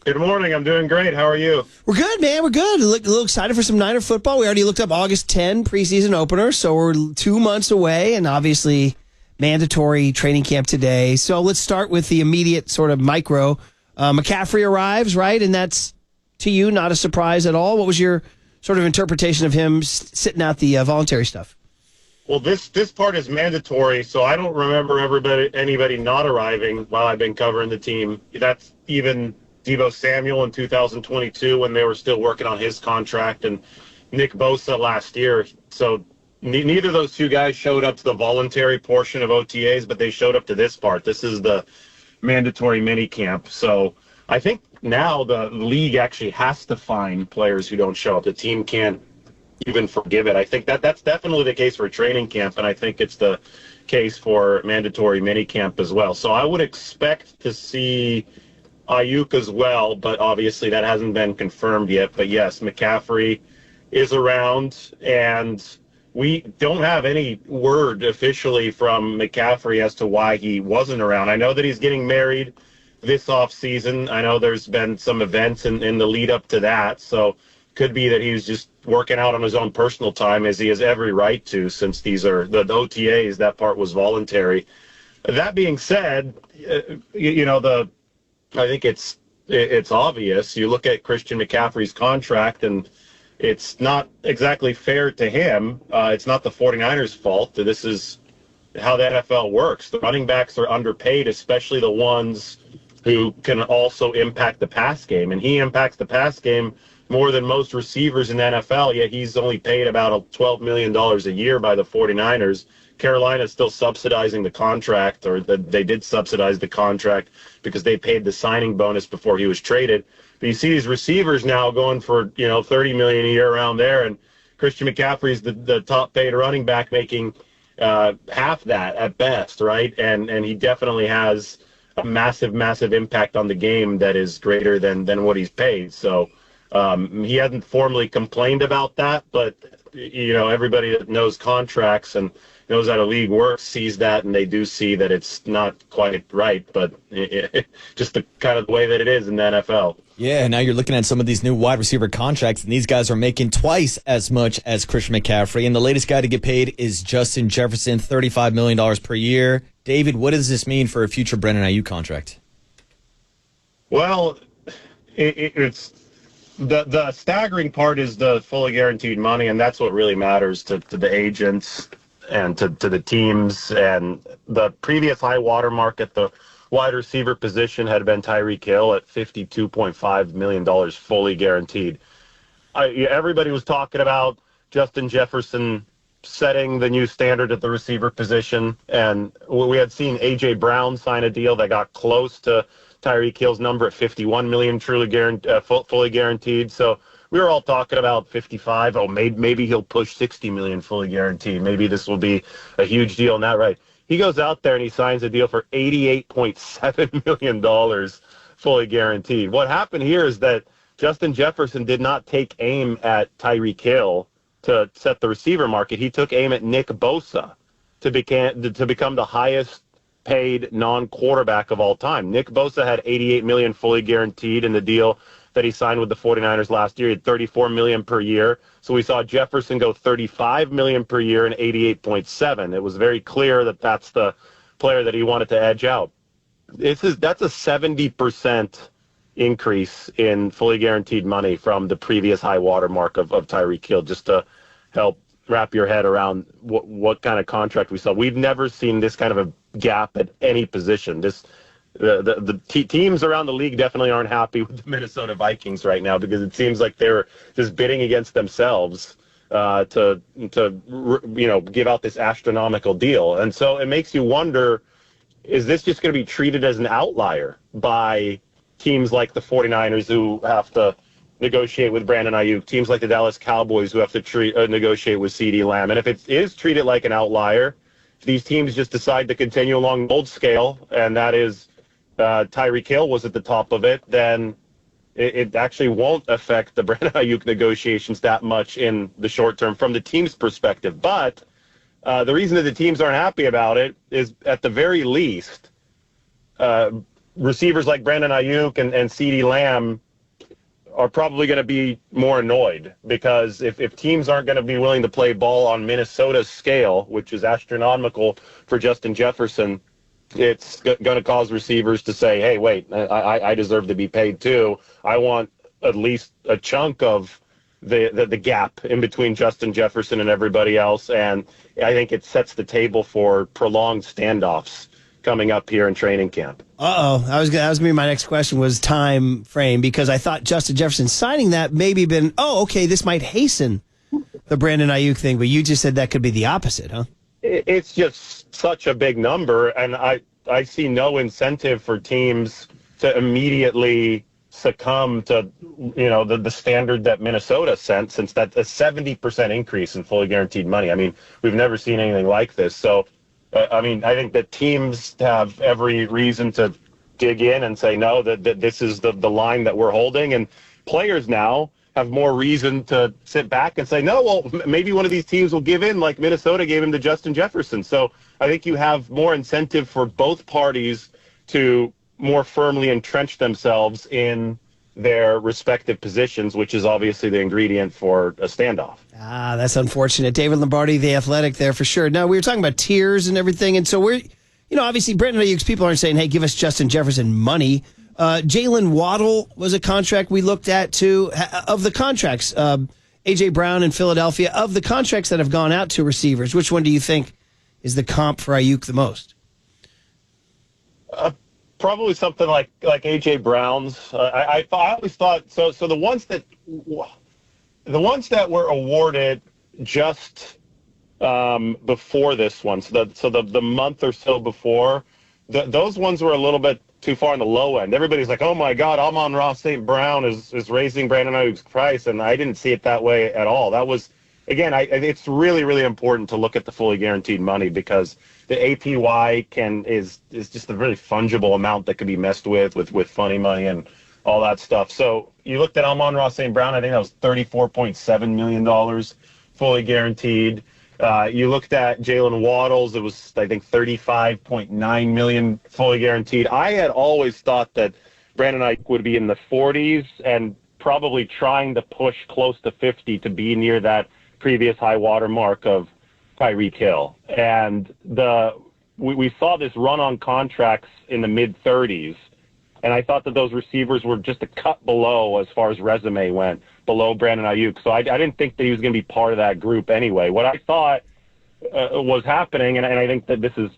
Good morning. I'm doing great. How are you? We're good, man. We're good. A little excited for some Niner football. We already looked up August 10 preseason opener, so we're 2 months away, and obviously mandatory training camp today. So let's start with the immediate sort of micro. McCaffrey arrives, right? And that's, to you, not a surprise at all. What was your sort of interpretation of him sitting out the voluntary stuff? Well, this part is mandatory, so I don't remember anybody not arriving while I've been covering the team. That's even Deebo Samuel in 2022 when they were still working on his contract, and Nick Bosa last year. So neither of those two guys showed up to the voluntary portion of OTAs, but they showed up to this part. This is the mandatory minicamp. So I think now the league actually has to fine players who don't show up. The team can't even forgive it. I think that's definitely the case for training camp, and I think it's the case for mandatory minicamp as well. So I would expect to see Ayuk as well, but obviously that hasn't been confirmed yet. But yes, McCaffrey is around, and we don't have any word officially from McCaffrey as to why he wasn't around. I know that he's getting married this offseason. I know there's been some events in the lead up to that, so could be that he was just working out on his own personal time, as he has every right to, since these are the OTAs. That part was voluntary. That being said, I think it's obvious. You look at Christian McCaffrey's contract, and it's not exactly fair to him. It's not the 49ers' fault. This is how the NFL works. The running backs are underpaid, especially the ones who can also impact the pass game. And he impacts the pass game more than most receivers in the NFL, yet he's only paid about $12 million a year by the 49ers. Carolina's still subsidizing the contract, or they did subsidize the contract because they paid the signing bonus before he was traded. But you see these receivers now going for, $30 million a year around there, and Christian McCaffrey's the top paid running back, making half that at best, right? And he definitely has a massive impact on the game that is greater than what he's paid. So he hasn't formally complained about that, but everybody that knows contracts and knows how the league works sees that, and they do see that it's not quite right, but just the kind of the way that it is in the NFL. Yeah, now you're looking at some of these new wide receiver contracts, and these guys are making twice as much as Christian McCaffrey. And the latest guy to get paid is Justin Jefferson, $35 million per year. David, what does this mean for a future Brandon Ayuk contract? Well, it's the staggering part is the fully guaranteed money, and that's what really matters to the agents and to the teams. And the previous high water mark at the wide receiver position had been Tyreek Hill at $52.5 million fully guaranteed. Everybody was talking about Justin Jefferson setting the new standard at the receiver position, and we had seen A.J. Brown sign a deal that got close to Tyreek Hill's number at $51 million fully guaranteed. So we were all talking about 55. Oh, maybe he'll push $60 million fully guaranteed. Maybe this will be a huge deal in that right. He goes out there and he signs a deal for $88.7 million fully guaranteed. What happened here is that Justin Jefferson did not take aim at Tyreek Hill to set the receiver market. He took aim at Nick Bosa to become the highest paid non-quarterback of all time. Nick Bosa had $88 million fully guaranteed in the deal that he signed with the 49ers last year. He had $34 million per year. So we saw Jefferson go $35 million per year and $88.7. It was very clear that that's the player that he wanted to edge out. That's a 70% increase in fully guaranteed money from the previous high water mark of Tyreek Hill, just to help wrap your head around what kind of contract we saw. We've never seen this kind of a gap at any position. The teams around the league definitely aren't happy with the Minnesota Vikings right now, because it seems like they're just bidding against themselves to give out this astronomical deal. And so it makes you wonder, is this just going to be treated as an outlier by teams like the 49ers, who have to negotiate with Brandon Ayuk, teams like the Dallas Cowboys, who have to negotiate with CeeDee Lamb? And if it is treated like an outlier, if these teams just decide to continue along the old scale, and that is Tyreek Hill was at the top of it, then it actually won't affect the Brandon Ayuk negotiations that much in the short term from the team's perspective. But the reason that the teams aren't happy about it is, at the very least, receivers like Brandon Ayuk and CeeDee Lamb are probably going to be more annoyed, because if teams aren't going to be willing to play ball on Minnesota's scale, which is astronomical for Justin Jefferson, it's going to cause receivers to say, hey, wait, I deserve to be paid too. I want at least a chunk of the gap in between Justin Jefferson and everybody else. And I think it sets the table for prolonged standoffs coming up here in training camp. That was going to be my next question, was time frame, because I thought Justin Jefferson signing that maybe been, okay, this might hasten the Brandon Ayuk thing, but you just said that could be the opposite, huh? It's just such a big number, and I see no incentive for teams to immediately succumb to, the standard that Minnesota sent, since that's a 70% increase in fully guaranteed money. I mean, we've never seen anything like this. So, I think that teams have every reason to dig in and say, no, that this is the line that we're holding. And players now have more reason to sit back and say, no, well, maybe one of these teams will give in like Minnesota gave him to Justin Jefferson. So I think you have more incentive for both parties to more firmly entrench themselves in their respective positions, which is obviously the ingredient for a standoff. That's unfortunate. David Lombardi, The Athletic, there for sure. Now, we were talking about tiers and everything, and so we're, obviously Brandon Ayuk's people aren't saying, hey, give us Justin Jefferson money. Jalen Waddle was a contract we looked at too. Of the contracts, A.J. Brown in Philadelphia, of the contracts that have gone out to receivers, which one do you think is the comp for Ayuk the most? Probably something like A.J. Brown's. I always thought so. So the ones that were awarded just before this one, so the month or so before, those ones were a little bit too far on the low end. Everybody's like, oh my God, Amon-Ra St. Brown is raising Brandon Ayuk's price, and I didn't see it that way at all. That was, again, it's really, really important to look at the fully guaranteed money, because the APY is just a really fungible amount that could be messed with funny money and all that stuff. So you looked at Amon-Ra St. Brown, I think that was $34.7 million fully guaranteed. You looked at Jalen Waddles, it was, I think, $35.9 million fully guaranteed. I had always thought that Brandon Ayuk would be in the 40s and probably trying to push close to 50 to be near that previous high water mark of Tyreek Hill. And we saw this run on contracts in the mid-30s, and I thought that those receivers were just a cut below, as far as resume went, below Brandon Ayuk. So I didn't think that he was going to be part of that group anyway. What I thought was happening, and I think that this is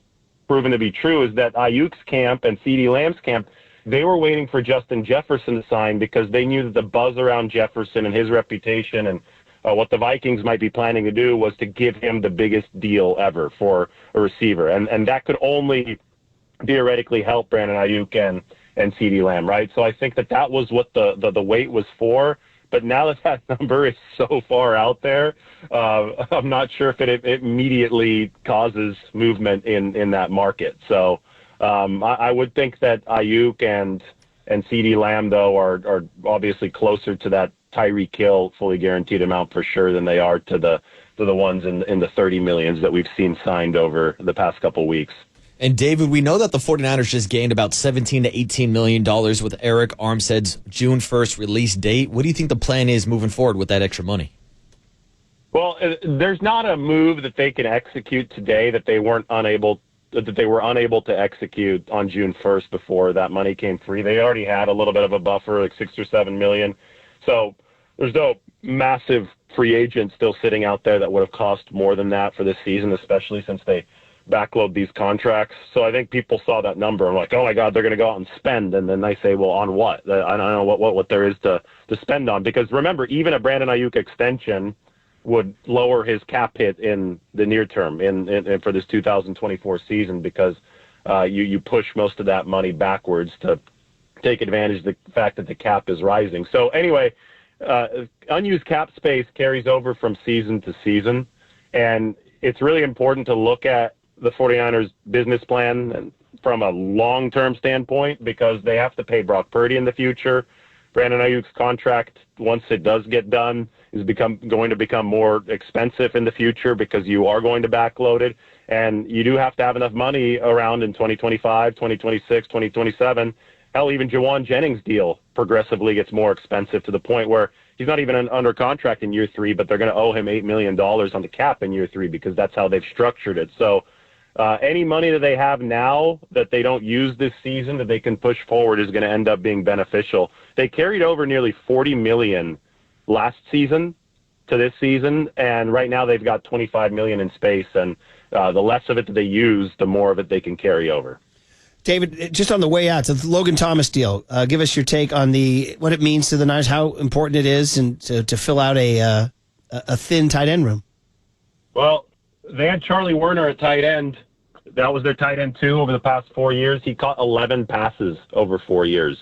proven to be true, is that Ayuk's camp and CeeDee Lamb's camp, they were waiting for Justin Jefferson to sign, because they knew that the buzz around Jefferson and his reputation and what the Vikings might be planning to do was to give him the biggest deal ever for a receiver. And that could only theoretically help Brandon Ayuk and CeeDee Lamb, right? So I think that was what the wait was for. But now that number is so far out there, I'm not sure if it immediately causes movement in that market. So I would think that Ayuk and CeeDee Lamb, though, are obviously closer to that Tyreek Hill fully guaranteed amount for sure than they are to the ones in the 30 millions that we've seen signed over the past couple of weeks. And David, we know that the 49ers just gained about $17 to $18 million with Eric Armstead's June 1st release date. What do you think the plan is moving forward with that extra money? Well, there's not a move that they can execute today that they were unable to execute on June 1st before that money came free. They already had a little bit of a buffer, like $6 or $7 million. So there's no massive free agent still sitting out there that would have cost more than that for this season, especially since they backload these contracts. So I think people saw that number and like, oh my God, they're going to go out and spend. And then they say, well, on what? I don't know what there is to spend on. Because remember, even a Brandon Ayuk extension would lower his cap hit in the near term in for this 2024 season, because you push most of that money backwards to take advantage of the fact that the cap is rising. So anyway, unused cap space carries over from season to season. And it's really important to look at the 49ers business plan and from a long-term standpoint, because they have to pay Brock Purdy in the future. Brandon Ayuk's contract, once it does get done, is going to become more expensive in the future because you are going to backload it. And you do have to have enough money around in 2025, 2026, 2027. Hell, even Jawan Jennings' deal progressively gets more expensive to the point where he's not even under contract in year 3, but they're going to owe him $8 million on the cap in year 3 because that's how they've structured it. So any money that they have now that they don't use this season that they can push forward is going to end up being beneficial. They carried over nearly $40 million last season to this season, and right now they've got $25 million in space, and the less of it that they use, the more of it they can carry over. David, just on the way out to the Logan Thomas deal, give us your take on what it means to the Niners, how important it is, and to fill out a thin tight end room. Well, they had Charlie Werner at tight end. That was their tight end 2 over the past 4 years. He caught 11 passes over 4 years.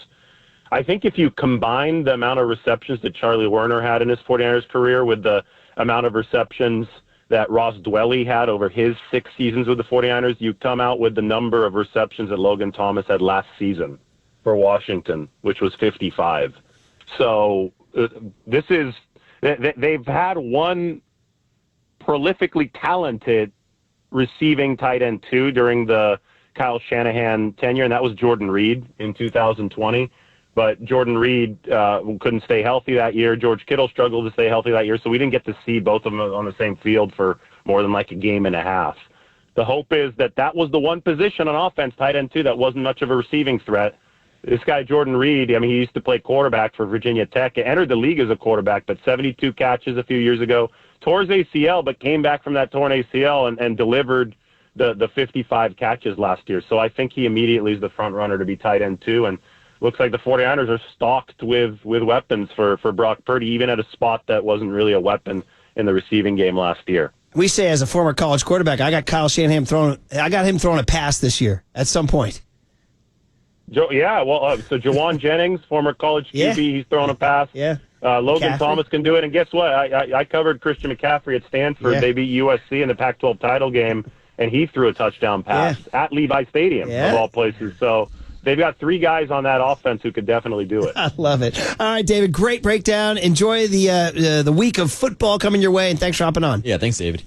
I think if you combine the amount of receptions that Charlie Werner had in his 49ers career with the amount of receptions that Ross Dwelly had over his 6 seasons with the 49ers, you come out with the number of receptions that Logan Thomas had last season for Washington, which was 55. So they've had one prolifically talented receiving tight end 2 during the Kyle Shanahan tenure, and that was Jordan Reed in 2020. But Jordan Reed couldn't stay healthy that year. George Kittle struggled to stay healthy that year, so we didn't get to see both of them on the same field for more than like a game and a half. The hope is that was the one position on offense, tight end 2, that wasn't much of a receiving threat. This guy, Jordan Reed, I mean, he used to play quarterback for Virginia Tech. Entered the league as a quarterback, but 72 catches a few years ago. Tore his ACL, but came back from that torn ACL and delivered the 55 catches last year. So I think he immediately is the front runner to be tight end 2, and looks like the 49ers are stocked with weapons for Brock Purdy, even at a spot that wasn't really a weapon in the receiving game last year. We say as a former college quarterback, I got Kyle Shanahan throwing a pass this year at some point. So Jawan Jennings, former college QB, he's throwing a pass. Yeah. Logan McCaffrey. Thomas can do it. And guess what? I covered Christian McCaffrey at Stanford. Yeah. They beat USC in the Pac-12 title game, and he threw a touchdown pass at Levi Stadium, of all places. So they've got 3 guys on that offense who could definitely do it. I love it. All right, David, great breakdown. Enjoy the week of football coming your way, and thanks for hopping on. Yeah, thanks, David.